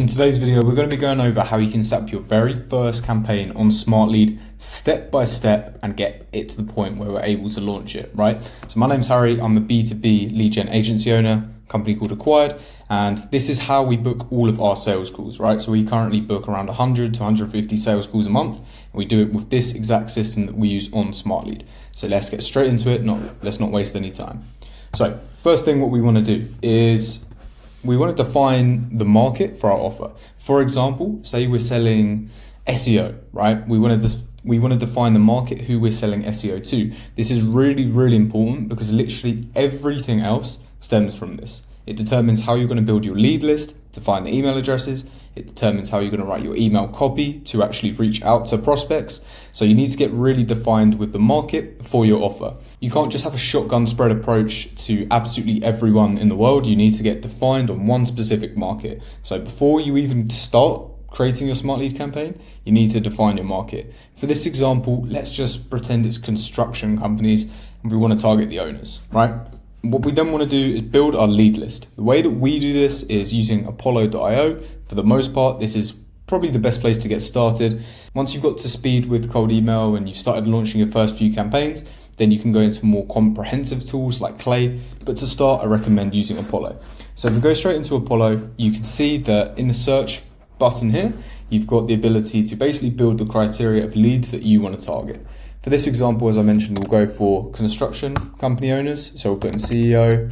In today's video, we're going to be going over how you can set up your very first campaign on SmartLead step by step and get it to the point where we're able to launch it, right? So my name's Harry, I'm a B2B lead gen agency owner, company called Acquired, and this is how we book all of our sales calls, right? So we currently book around 100 to 150 sales calls a month, and we do it with this exact system that we use on SmartLead. So let's get straight into it, let's not waste any time. So first thing what we want to do is we want to define the market for our offer. For example, say we're selling SEO, right? We want to define the market who we're selling SEO to. This is really, really important because literally everything else stems from this. It determines how you're going to build your lead list, define the email addresses. It determines how you're going to write your email copy to actually reach out to prospects. So you need to get really defined with the market for your offer. You can't just have a shotgun spread approach to absolutely everyone in the world. You need to get defined on one specific market. So before you even start creating your smart lead campaign, you need to define your market. For this example, let's just pretend it's construction companies and we want to target the owners, right? What we then want to do is build our lead list. The way that we do this is using Apollo.io. For the most part, this is probably the best place to get started. Once you've got to speed with cold email and you've started launching your first few campaigns, then you can go into more comprehensive tools like Clay. But to start, I recommend using Apollo. So if we go straight into Apollo, you can see that in the search button here, you've got the ability to basically build the criteria of leads that you want to target. For this example, as I mentioned, we'll go for construction company owners. So we'll put in CEO,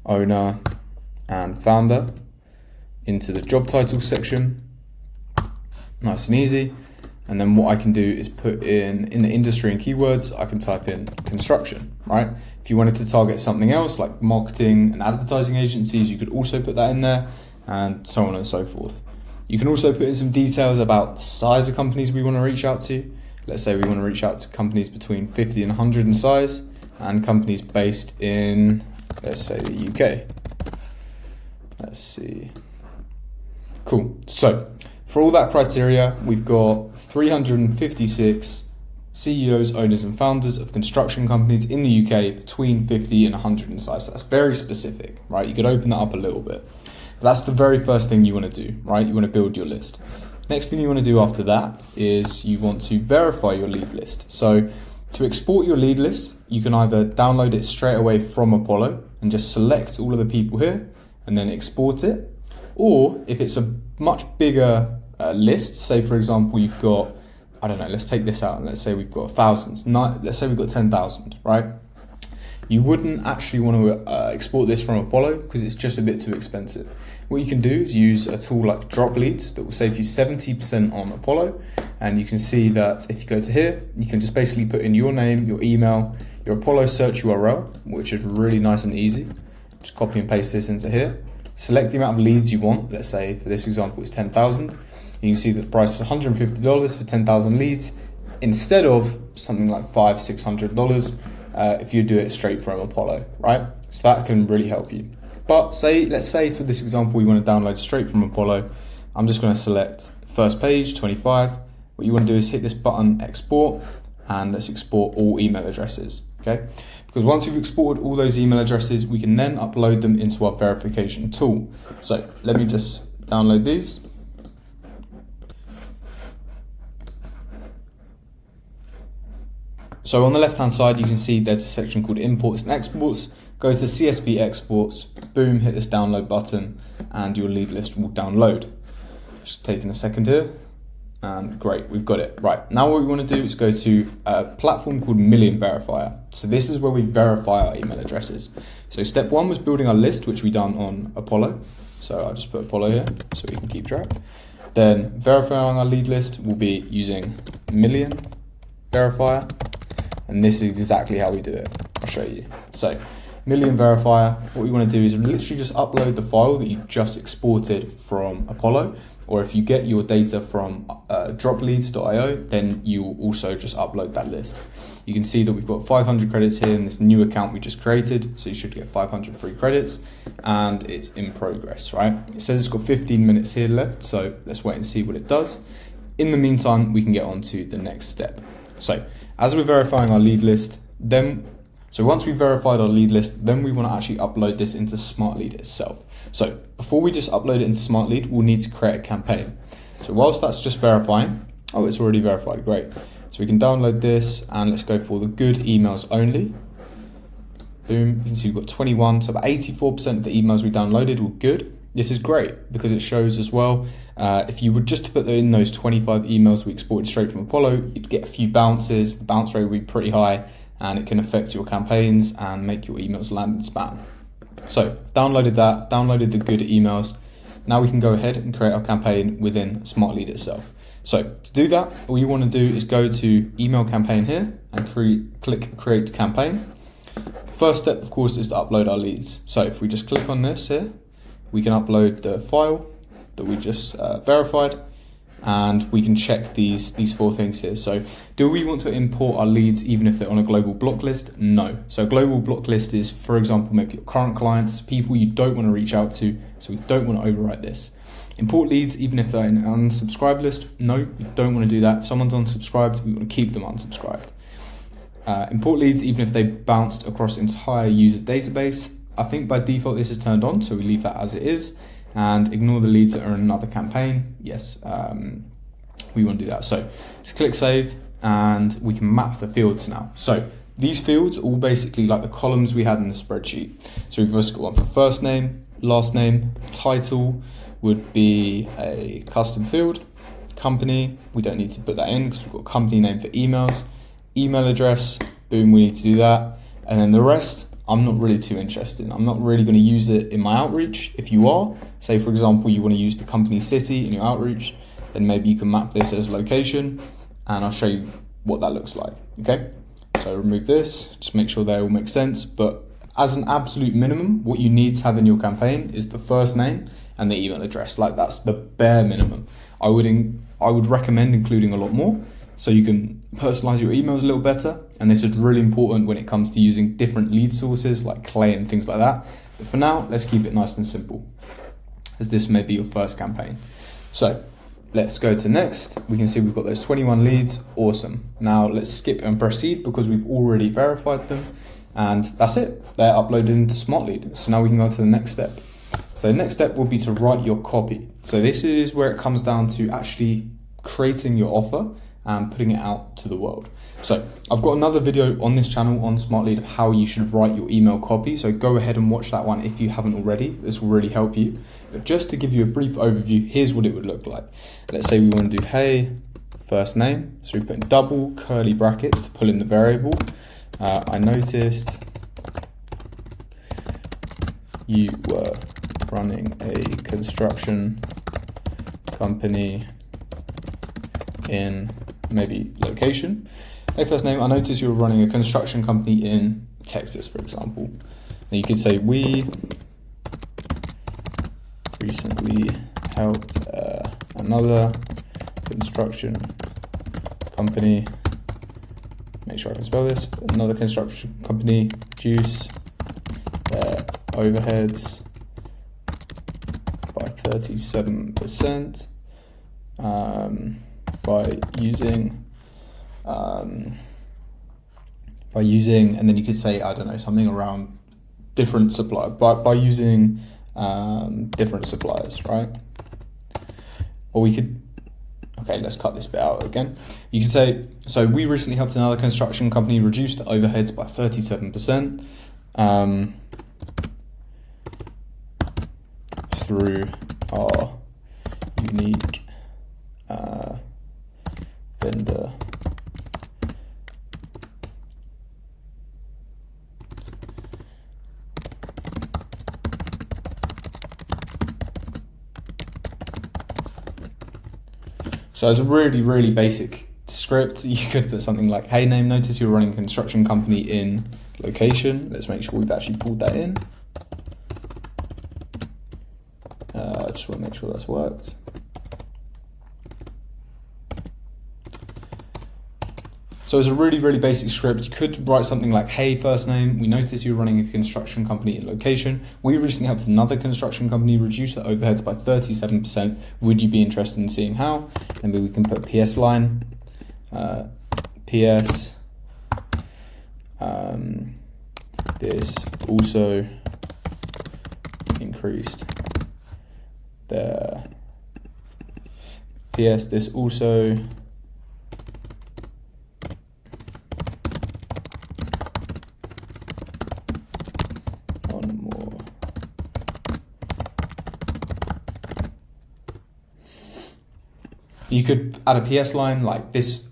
owner, and founder into the job title section. Nice and easy. And then what I can do is put in the industry and keywords, I can type in construction, right? If you wanted to target something else like marketing and advertising agencies, you could also put that in there and so on and so forth. You can also put in some details about the size of companies we want to reach out to. Let's say we want to reach out to companies between 50 and 100 in size and companies based in, let's say, the UK. Let's see. Cool. So for all that criteria, we've got 356 CEOs, owners and founders of construction companies in the UK between 50 and 100 in size. So that's very specific, right? You could open that up a little bit. But that's the very first thing you want to do, right? You want to build your list. Next thing you want to do after that is you want to verify your lead list. So to export your lead list, you can either download it straight away from Apollo and just select all of the people here and then export it. Or if it's a much bigger list, say for example, you've got, I don't know, let's take this out and let's say we've got thousands. Let's say we've got 10,000, right? You wouldn't actually want to export this from Apollo because it's just a bit too expensive. What you can do is use a tool like Drop Leads that will save you 70% on Apollo. And you can see that if you go to here, you can just basically put in your name, your email, your Apollo search URL, which is really nice and easy. Just copy and paste this into here. Select the amount of leads you want. Let's say for this example, it's 10,000. You can see that the price is $150 for 10,000 leads instead of something like $500-600 if you do it straight from Apollo, right? So that can really help you. But let's say for this example, we want to download straight from Apollo. I'm just going to select first page, 25. What you want to do is hit this button, export, and let's export all email addresses, okay? Because once you've exported all those email addresses, we can then upload them into our verification tool. So let me just download these. So on the left-hand side, you can see there's a section called imports and exports. Go to CSV exports, boom, hit this download button, and your lead list will download. Just taking a second here, and great, we've got it. Right, now what we want to do is go to a platform called Million Verifier. So this is where we verify our email addresses. So step one was building our list, which we done on Apollo. So I'll just put Apollo here so we can keep track. Then verifying our lead list will be using Million Verifier. And this is exactly how we do it. I'll show you. So Million Verifier, what we want to do is literally just upload the file that you just exported from Apollo. Or if you get your data from dropleads.io, then you will also just upload that list. You can see that we've got 500 credits here in this new account we just created. So you should get 500 free credits and it's in progress, right? It says it's got 15 minutes here left. So let's wait and see what it does. In the meantime, we can get on to the next step. So as we're verifying our lead list, then So once we've verified our lead list, then we want to actually upload this into SmartLead itself. So before we just upload it into SmartLead, we'll need to create a campaign. So whilst that's just verifying, oh, it's already verified, great. So we can download this and let's go for the good emails only. Boom, you can see we've got 21, so about 84% of the emails we downloaded were good. This is great because it shows as well, if you were just to put in those 25 emails we exported straight from Apollo, you'd get a few bounces, the bounce rate will be pretty high and it can affect your campaigns and make your emails land in spam. So downloaded that, downloaded the good emails. Now we can go ahead and create our campaign within SmartLead itself. So to do that, all you want to do is go to email campaign here and click create campaign. First step, of course, is to upload our leads. So if we just click on this here, we can upload the file that we just verified, and we can check these 4 things here. So do we want to import our leads even if they're on a global block list? No. So a global block list is, for example, maybe your current clients, people you don't want to reach out to, so we don't want to overwrite this. Import leads even if they're in an unsubscribed list? No, we don't want to do that. If someone's unsubscribed, we want to keep them unsubscribed. Import leads even if they bounced across the entire user database. I think by default this is turned on, so we leave that as it is, and ignore the leads that are in another campaign. Yes, we want to do that. So just click save and we can map the fields now. So these fields are all basically like the columns we had in the spreadsheet. So we've also got one for first name, last name, title would be a custom field, company, we don't need to put that in because we've got a company name for emails, email address, boom, we need to do that. And then the rest, I'm not really too interested in. I'm not really going to use it in my outreach. If you are, say for example, you want to use the company city in your outreach, then maybe you can map this as location and I'll show you what that looks like, okay? So remove this, just make sure they all make sense. But as an absolute minimum, what you need to have in your campaign is the first name and the email address. Like that's the bare minimum. I would recommend including a lot more, so you can personalize your emails a little better. And this is really important when it comes to using different lead sources like Clay and things like that. But for now, let's keep it nice and simple, as this may be your first campaign. So let's go to next. We can see we've got those 21 leads. Awesome. Now let's skip and proceed because we've already verified them. And that's it. They're uploaded into SmartLead. So now we can go to the next step. So the next step will be to write your copy. So this is where it comes down to actually creating your offer and putting it out to the world. So I've got another video on this channel on SmartLead of how you should write your email copy. So go ahead and watch that one if you haven't already. This will really help you. But just to give you a brief overview, here's what it would look like. Let's say we want to do, hey, first name. So we put in double curly brackets to pull in the variable. I noticed you were running a construction company in maybe location. Hey, first name, I noticed you were running a construction company in Texas, for example. And you could say, we recently helped another construction company, make sure I can spell this, another construction company reduce their overheads by 37%. By using, and then you could say, I don't know, something around different supply, by using different suppliers, right? Or we could, okay, let's cut this bit out again. You could say, so we recently helped another construction company reduce the overheads by 37% through our unique vendor So as a really, really basic script, you could put something like, hey name, notice you're running a construction company in location. Let's make sure we've actually pulled that in. Just want to make sure that's worked. So as a really, really basic script, you could write something like, hey, first name, we notice you're running a construction company in location. We recently helped another construction company reduce their overheads by 37%. Would you be interested in seeing how? And maybe we can put PS line, PS, this also increased their PS, this also on more. You could add a PS line like this.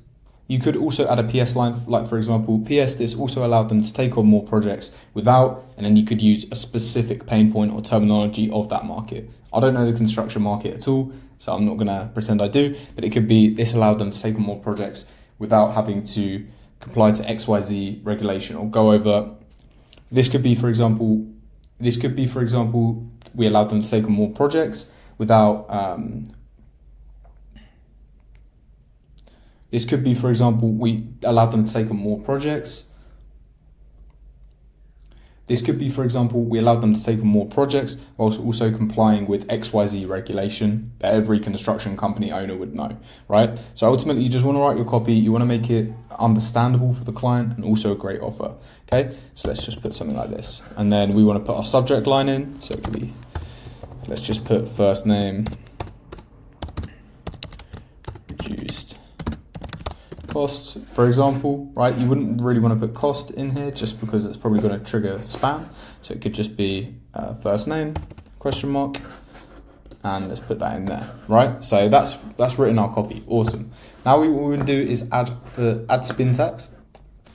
You could also add a PS line, like for example, PS, this also allowed them to take on more projects without, and then you could use a specific pain point or terminology of that market. I don't know the construction market at all, so I'm not gonna pretend I do, but it could be this allowed them to take on more projects without having to comply to XYZ regulation or go over. This could be, for example, we allowed them to take on more projects without, this could be, for example, we allowed them to take on more projects. This could be, for example, we allowed them to take on more projects whilst also complying with XYZ regulation that every construction company owner would know, right? So ultimately, you just want to write your copy. You want to make it understandable for the client and also a great offer, okay? So let's just put something like this. And then we want to put our subject line in. So it could be, let's just put first name, reduced costs, for example, right? You wouldn't really want to put cost in here just because it's probably going to trigger spam. So it could just be first name, question mark, and let's put that in there, right? So that's written our copy. Awesome. Now what we're going to do is add Spintax.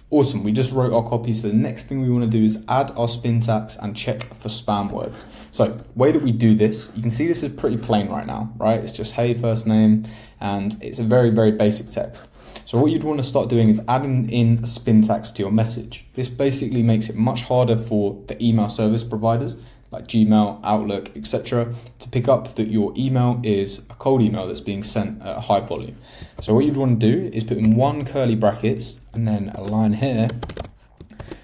Awesome. We just wrote our copy. So the next thing we want to do is add our Spintax and check for spam words. So way that we do this, you can see this is pretty plain right now, right? It's just hey, first name, and it's a very, very basic text. So what you'd want to start doing is adding in Spintax to your message. This basically makes it much harder for the email service providers like Gmail, Outlook, etc. to pick up that your email is a cold email that's being sent at a high volume. So what you'd want to do is put in one curly brackets and then a line here,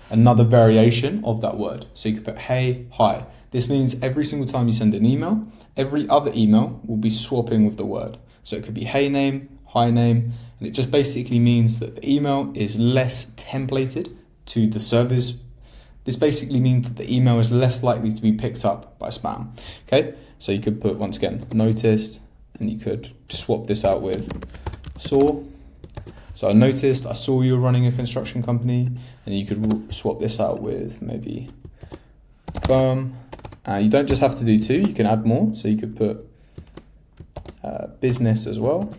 another variation of that word. So you could put hey, hi. This means every single time you send an email, every other email will be swapping with the word. So it could be hey name, hi name, and it just basically means that the email is less templated to the service. This basically means that the email is less likely to be picked up by spam. Okay, so you could put, once again, noticed, and you could swap this out with saw. So I noticed, I saw you were running a construction company, and you could swap this out with maybe firm. You don't just have to do two, you can add more. So you could put business as well.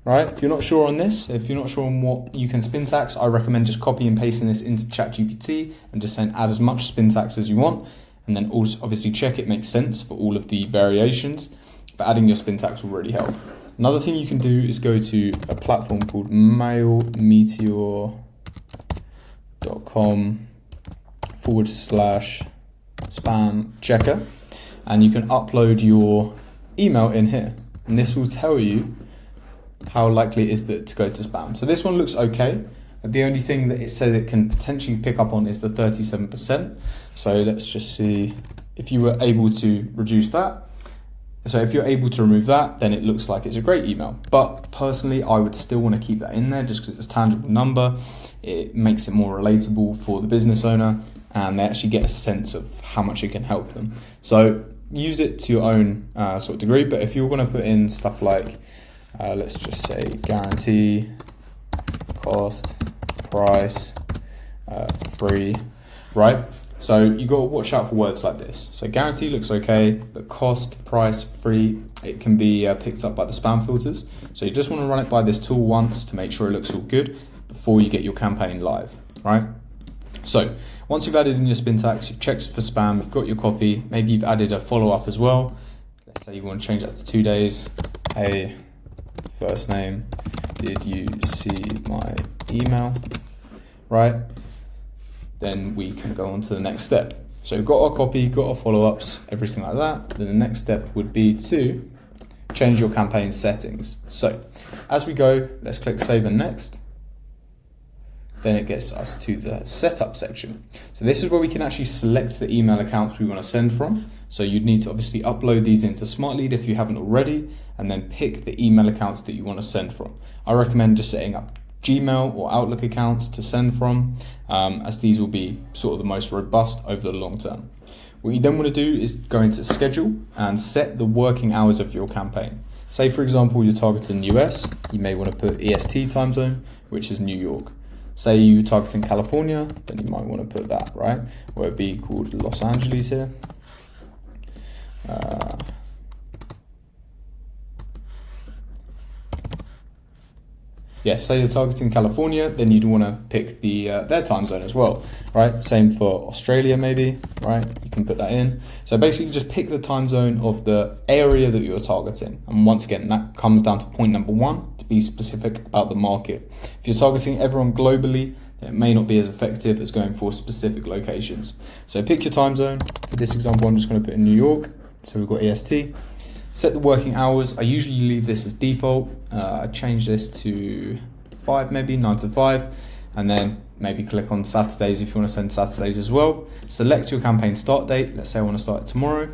Right, if you're not sure on this, if you're not sure on what you can Spintax, I recommend just copy and pasting this into ChatGPT and just saying add as much Spintax as you want, and then also obviously check it makes sense for all of the variations, but adding your Spintax will really help. Another thing you can do is go to a platform called mailmeteor.com/spam checker, and you can upload your email in here, and this will tell you how likely it is that to go to spam. So this one looks okay. The only thing that it says it can potentially pick up on is the 37%. So let's just see if you were able to reduce that. So if you're able to remove that, then it looks like it's a great email. But personally, I would still want to keep that in there just because it's a tangible number. It makes it more relatable for the business owner, and they actually get a sense of how much it can help them. So use it to your own sort of degree. But if you're going to put in stuff like, let's just say guarantee, cost, price, free, right? So you got to watch out for words like this. So guarantee looks okay, but cost, price, free, it can be picked up by the spam filters. So you just want to run it by this tool once to make sure it looks all good before you get your campaign live, right? So once you've added in your Spintax, you've checked for spam, you've got your copy, maybe you've added a follow-up as well. Let's say you want to change that to 2 days. Hey, first name, did you see my email, right? Then we can go on to the next step. So we've got our copy, got our follow-ups, everything like that. Then the next step would be to change your campaign settings. So as we go, let's click save and next. Then it gets us to the setup section. So this is where we can actually select the email accounts we want to send from. So you'd need to obviously upload these into Smartlead if you haven't already, and then pick the email accounts that you want to send from. I recommend just setting up Gmail or Outlook accounts to send from, as these will be sort of the most robust over the long term. What you then want to do is go into schedule and set the working hours of your campaign. Say, for example, you're targeting US, you may want to put EST time zone, which is New York. Say you're targeting California, then you might want to put that, right? Or it'd be called Los Angeles here. Say you're targeting California, then you'd want to pick their time zone as well, right? Same for Australia maybe, right? You can put that in. So basically just pick the time zone of the area that you're targeting. And once again, that comes down to point number one, to be specific about the market. If you're targeting everyone globally, then it may not be as effective as going for specific locations. So pick your time zone. For this example, I'm just going to put in New York. So we've got EST. Set the working hours. I usually leave this as default. I change this to 5, maybe 9 to 5, and then maybe click on Saturdays if you want to send Saturdays as well. Select your campaign start date. Let's say I want to start it tomorrow,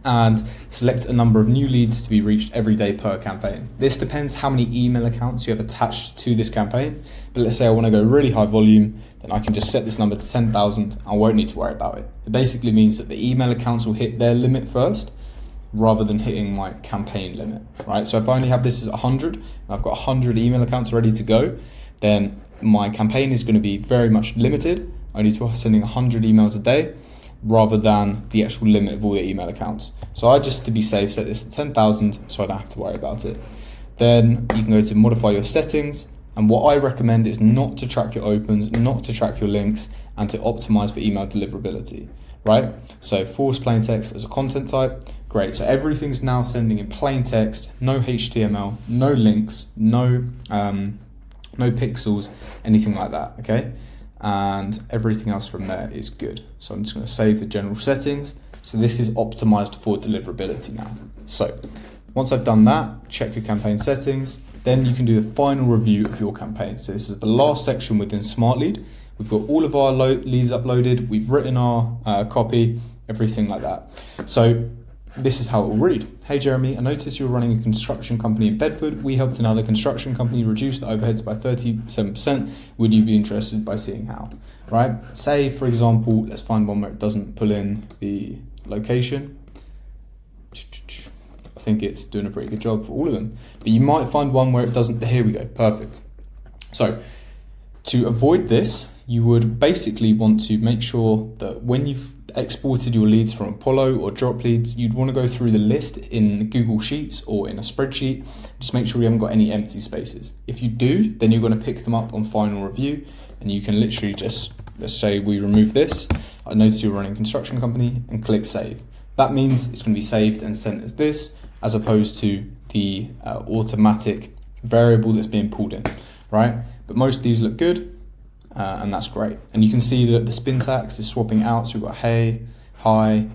and select a number of new leads to be reached every day per campaign. This depends how many email accounts you have attached to this campaign, but let's say I want to go really high volume, then I can just set this number to 10,000. I won't need to worry about it. It basically means that the email accounts will hit their limit first, rather than hitting my campaign limit, right? So if I only have this as 100, and I've got 100 email accounts ready to go, then my campaign is going to be very much limited, only to sending 100 emails a day, rather than the actual limit of all the email accounts. So I just, to be safe, set this to 10,000 so I don't have to worry about it. Then you can go to modify your settings, and what I recommend is not to track your opens, not to track your links, and to optimize for email deliverability, right? So force plain text as a content type. Great, so everything's now sending in plain text, no HTML, no links, no pixels, anything like that, okay? And everything else from there is good. So I'm just gonna save the general settings. So this is optimized for deliverability now. So once I've done that, check your campaign settings, then you can do the final review of your campaign. So this is the last section within Smartlead. We've got all of our leads uploaded, we've written our copy, everything like that. So this is how it will read. Hey Jeremy, I noticed you're running a construction company in Bedford. We helped another construction company reduce the overheads by 37%. Would you be interested by seeing how? Right? Say, for example, let's find one where it doesn't pull in the location. I think it's doing a pretty good job for all of them. But you might find one where it doesn't. Here we go. Perfect. So to avoid this, you would basically want to make sure that when you've exported your leads from Apollo or Drop Leads, you'd want to go through the list in Google Sheets or in a spreadsheet. Just make sure you haven't got any empty spaces. If you do, then you're going to pick them up on final review, and you can literally just, let's say we remove this. I notice you're running a construction company, and click save. That means it's going to be saved and sent as this, as opposed to the automatic variable that's being pulled in, right? But most of these look good. And that's great. And you can see that the Spintax is swapping out. So we've got hey, hi,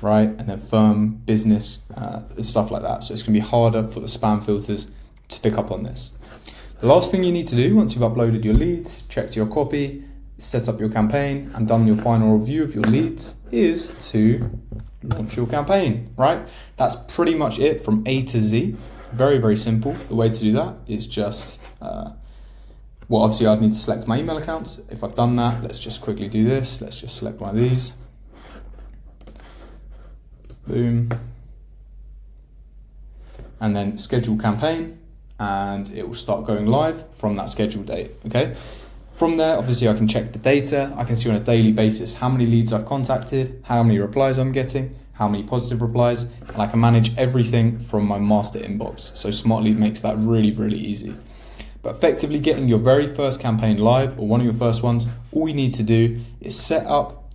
right? And then firm, business, stuff like that. So it's gonna be harder for the spam filters to pick up on this. The last thing you need to do once you've uploaded your leads, checked your copy, set up your campaign, and done your final review of your leads is to launch your campaign, right? That's pretty much it from A to Z. Very, very simple. The way to do that is just, well, obviously I'd need to select my email accounts. If I've done that, let's just quickly do this. Let's just select one of these. Boom. And then schedule campaign, and it will start going live from that scheduled date, okay? From there, obviously I can check the data. I can see on a daily basis how many leads I've contacted, how many replies I'm getting, how many positive replies, and I can manage everything from my master inbox. So Smartlead makes that really, really easy. But effectively getting your very first campaign live, or one of your first ones, all you need to do is set up.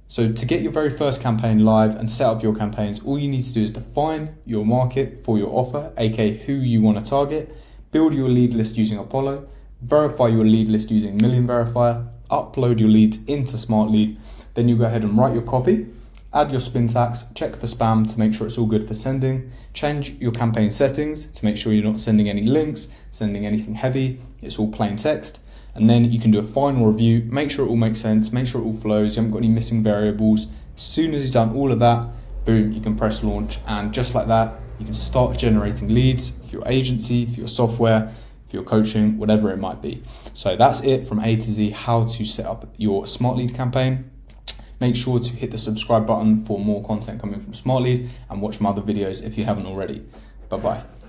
So to get your very first campaign live and set up your campaigns, all you need to do is define your market for your offer, aka who you want to target, build your lead list using Apollo, verify your lead list using Million Verifier, upload your leads into Smartlead, then you go ahead and write your copy, add your Spintax, check for spam to make sure it's all good for sending, change your campaign settings to make sure you're not sending any links, sending anything heavy, it's all plain text, and then you can do a final review, make sure it all makes sense, make sure it all flows, you haven't got any missing variables. As soon as you've done all of that, boom, you can press launch, and just like that, you can start generating leads for your agency, for your software, for for your coaching, whatever it might be. So that's it from A to Z, how to set up your Smart Lead campaign. Make sure to hit the subscribe button for more content coming from Smart Lead and watch my other videos if you haven't already. Bye-bye.